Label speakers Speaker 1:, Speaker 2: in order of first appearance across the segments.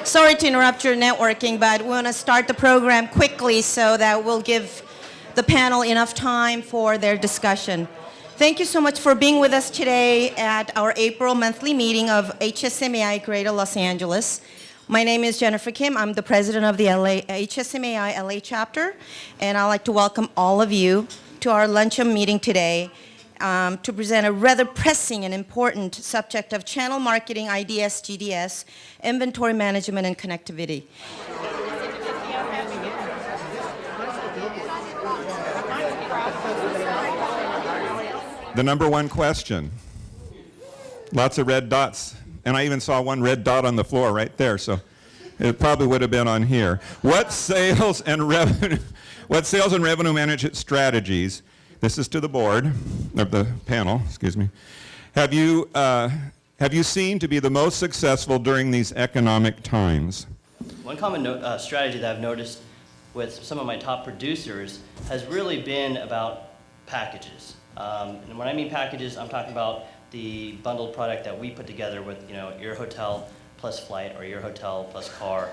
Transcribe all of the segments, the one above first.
Speaker 1: Sorry to interrupt your networking, but we want to start the program quickly so that we'll give the panel enough time for their discussion. Thank you so much for being with us today at our April monthly meeting of HSMAI Greater Los Angeles. My name is Jennifer Kim. I'm the president of the HSMAI LA chapter, and I'd like to welcome all of you to our luncheon meeting today to present a rather pressing and important subject of channel marketing, IDS, GDS, inventory management, and connectivity.
Speaker 2: The number one question. Lots of red dots. And I even saw one red dot on the floor right there, so it probably would have been on here. What sales and revenue management strategies, this is to the board, or the panel, excuse me, have you seen to be the most successful during these economic times?
Speaker 3: One common strategy that I've noticed with some of my top producers has really been about packages. And when I mean packages, I'm talking about the bundled product that we put together with, your hotel plus flight or your hotel plus car,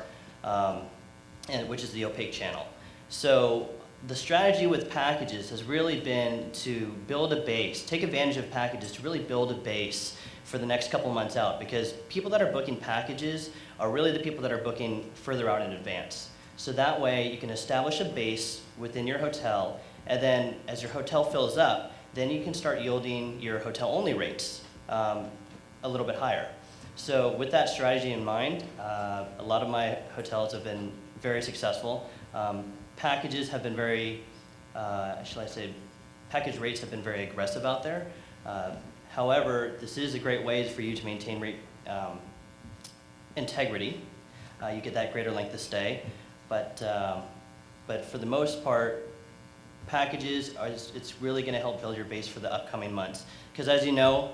Speaker 3: which is the opaque channel. So the strategy with packages has really been to build a base, take advantage of packages to really build a base for the next couple months out, because people that are booking packages are really the people that are booking further out in advance. So that way you can establish a base within your hotel, and then as your hotel fills up, then you can start yielding your hotel-only rates a little bit higher. So with that strategy in mind, a lot of my hotels have been very successful. Packages have been very, package rates have been very aggressive out there. However, this is a great way for you to maintain rate integrity. You get that greater length of stay, but for the most part, packages it's really going to help build your base for the upcoming months. Because as you know,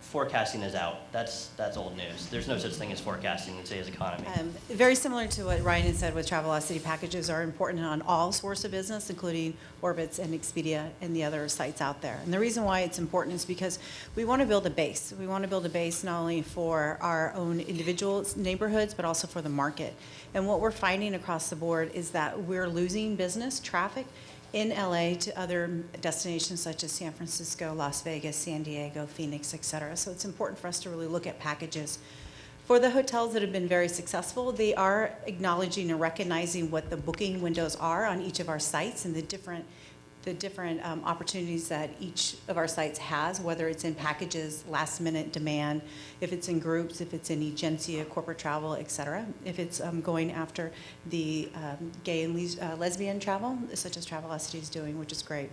Speaker 3: forecasting is out. That's old news. There's no such thing as forecasting in today's economy.
Speaker 4: Very similar to what Ryan had said with Travelocity, packages are important on all source of business, including Orbitz and Expedia and the other sites out there. And the reason why it's important is because we want to build a base. We want to build a base not only for our own individual neighborhoods, but also for the market. And what we're finding across the board is that we're losing business traffic in LA to other destinations such as San Francisco, Las Vegas, San Diego, Phoenix, et cetera. So it's important for us to really look at packages. For the hotels that have been very successful, they are acknowledging and recognizing what the booking windows are on each of our sites and the different opportunities that each of our sites has, whether it's in packages, last minute demand, if it's in groups, if it's in agencia, corporate travel, et cetera, if it's going after the gay and lesbian travel, such as Travelocity is doing, which is great.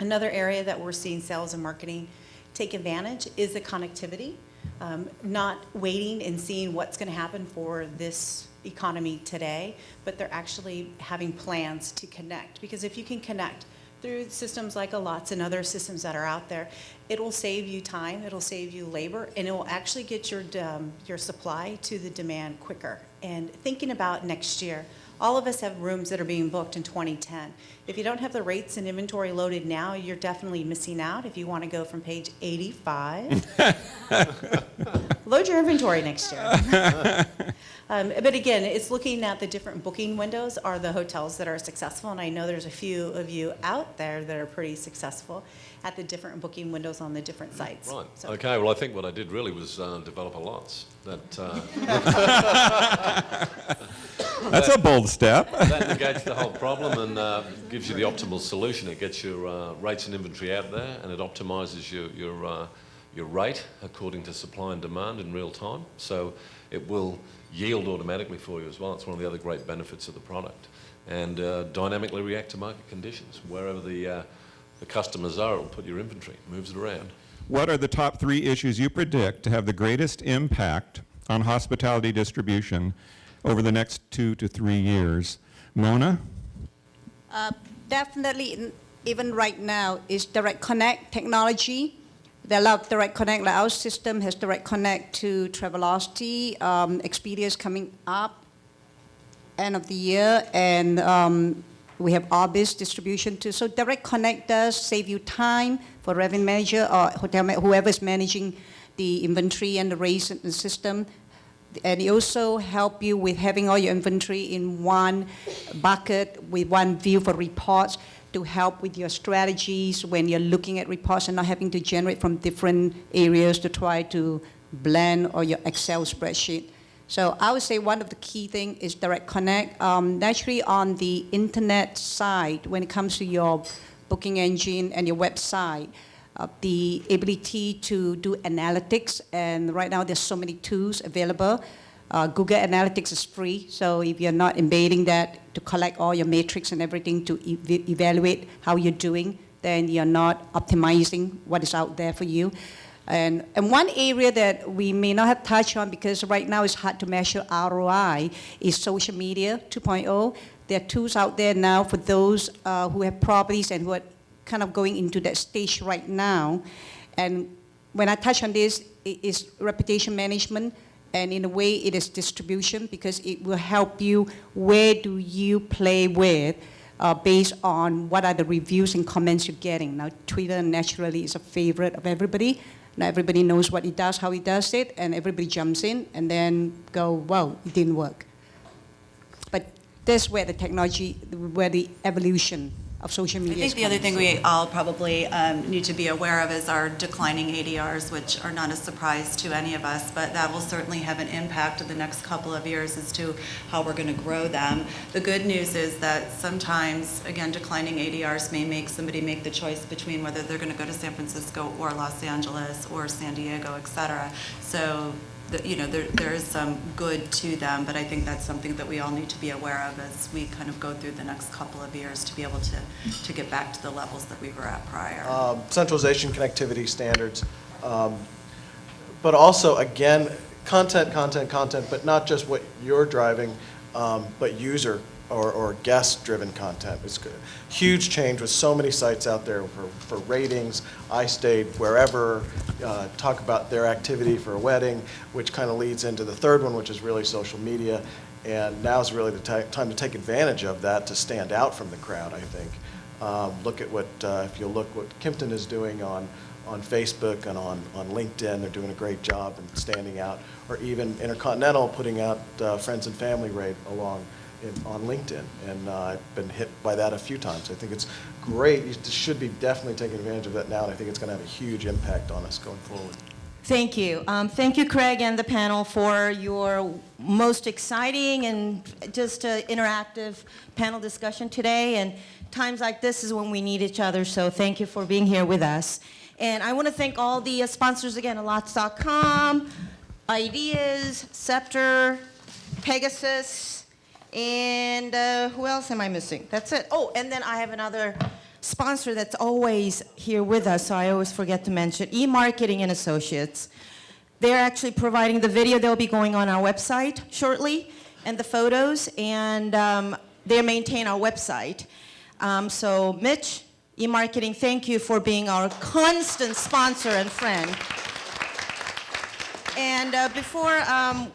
Speaker 4: Another area that we're seeing sales and marketing take advantage is the connectivity, not waiting and seeing what's going to happen for this economy today, but they're actually having plans to connect. Because if you can connect through systems like Lots and other systems that are out there, it will save you time, it'll save you labor, and it will actually get your supply to the demand quicker. And thinking about next year, all of us have rooms that are being booked in 2010. If you don't have the rates and inventory loaded now, you're definitely missing out. If you want to go from page 85, load your inventory next year. But again, it's looking at the different booking windows are the hotels that are successful, and I know there's a few of you out there that are pretty successful at the different booking windows on the different sites.
Speaker 5: Right.
Speaker 4: So.
Speaker 5: Okay. Well, I think what I did really was develop a Lots.
Speaker 2: That's a bold step.
Speaker 5: That negates the whole problem and gives you the optimal solution. It gets your rates and inventory out there, and it optimizes your rate according to supply and demand in real time. So it will yield automatically for you as well. It's one of the other great benefits of the product. And dynamically react to market conditions. Wherever the customers are, it'll put your inventory, moves it around.
Speaker 2: What are the top 3 issues you predict to have the greatest impact on hospitality distribution over the next 2 to 3 years? Mona?
Speaker 6: Definitely, even right now, is direct connect technology. They allow direct connect, like our system has direct connect to Travelocity. Expedia is coming up end of the year, and we have Orbitz distribution too. So direct connect does save you time for revenue manager or hotel whoever is managing the inventory and the rates in the system. And it also help you with having all your inventory in one bucket with one view for reports to help with your strategies when you're looking at reports and not having to generate from different areas to try to blend or your Excel spreadsheet. So I would say one of the key things is direct connect. Naturally on the internet side, when it comes to your booking engine and your website, the ability to do analytics, and right now there's so many tools available. Google Analytics is free, so if you're not embedding that to collect all your metrics and everything to evaluate how you're doing, then you're not optimizing what is out there for you. And one area that we may not have touched on because right now it's hard to measure ROI is social media 2.0. There are tools out there now for those who have properties and who are kind of going into that stage right now. And when I touch on this, it is reputation management, and in a way it is distribution because it will help you where do you play with based on what are the reviews and comments you're getting. Now Twitter naturally is a favorite of everybody. Now everybody knows what it does, how it does it, and everybody jumps in and then go, wow, it didn't work. But that's where the technology, where the evolution of social media
Speaker 7: I think the other thing we all probably need to be aware of is our declining ADRs, which are not a surprise to any of us, but that will certainly have an impact in the next couple of years as to how we're going to grow them. The good news is that sometimes, again, declining ADRs may make somebody make the choice between whether they're going to go to San Francisco or Los Angeles or San Diego, et cetera. So there is some good to them, but I think that's something that we all need to be aware of as we kind of go through the next couple of years to be able to get back to the levels that we were at prior.
Speaker 8: Centralization, connectivity standards, but also, again, content, but not just what you're driving, but user or guest-driven content. It's good. Huge change with so many sites out there for ratings. I stayed wherever, talk about their activity for a wedding, which kind of leads into the third one, which is really social media. And now is really the time to take advantage of that to stand out from the crowd, I think. Look at what, if you look what Kimpton is doing on Facebook and on LinkedIn, they're doing a great job in standing out. Or even Intercontinental putting out Friends and Family Rate along on LinkedIn, and I've been hit by that a few times. I think it's great. You should be definitely taking advantage of that now, and I think it's going to have a huge impact on us going forward.
Speaker 1: Thank you. Thank you, Craig, and the panel for your most exciting and just interactive panel discussion today. And times like this is when we need each other, so thank you for being here with us. And I want to thank all the sponsors again, Alots.com, IDS, Scepter, Pegasus, and who else am I missing? That's it. Oh, and then I have another sponsor that's always here with us, so I always forget to mention, eMarketing and Associates. They're actually providing the video. They'll be going on our website shortly, and the photos, and they maintain our website. So Mitch, eMarketing, thank you for being our constant sponsor and friend. And before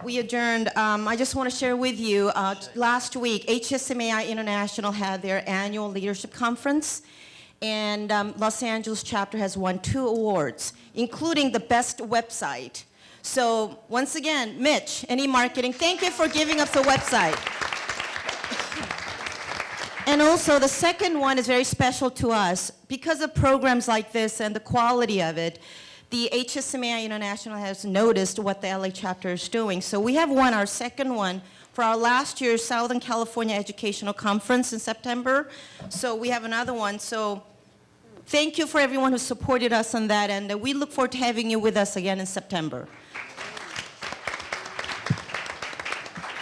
Speaker 1: we adjourned, I just want to share with you, last week, HSMAI International had their annual leadership conference, and Los Angeles chapter has won 2 awards, including the best website. So once again, Mitch and eMarketing, thank you for giving us the website. And also the second one is very special to us. Because of programs like this and the quality of it, the HSMAI International has noticed what the LA chapter is doing. So we have won our second one for our last year's Southern California Educational Conference in September. So we have another one. So thank you for everyone who supported us on that, and we look forward to having you with us again in September.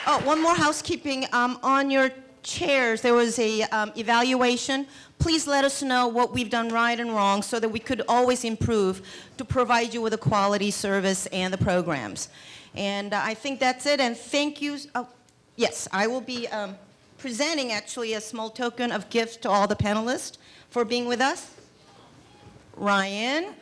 Speaker 1: Oh, one more housekeeping. On your chairs, there was a evaluation. Please let us know what we've done right and wrong so that we could always improve to provide you with a quality service and the programs. And I think that's it, and thank you. Oh, yes, I will be presenting actually a small token of gift to all the panelists for being with us. Ryan.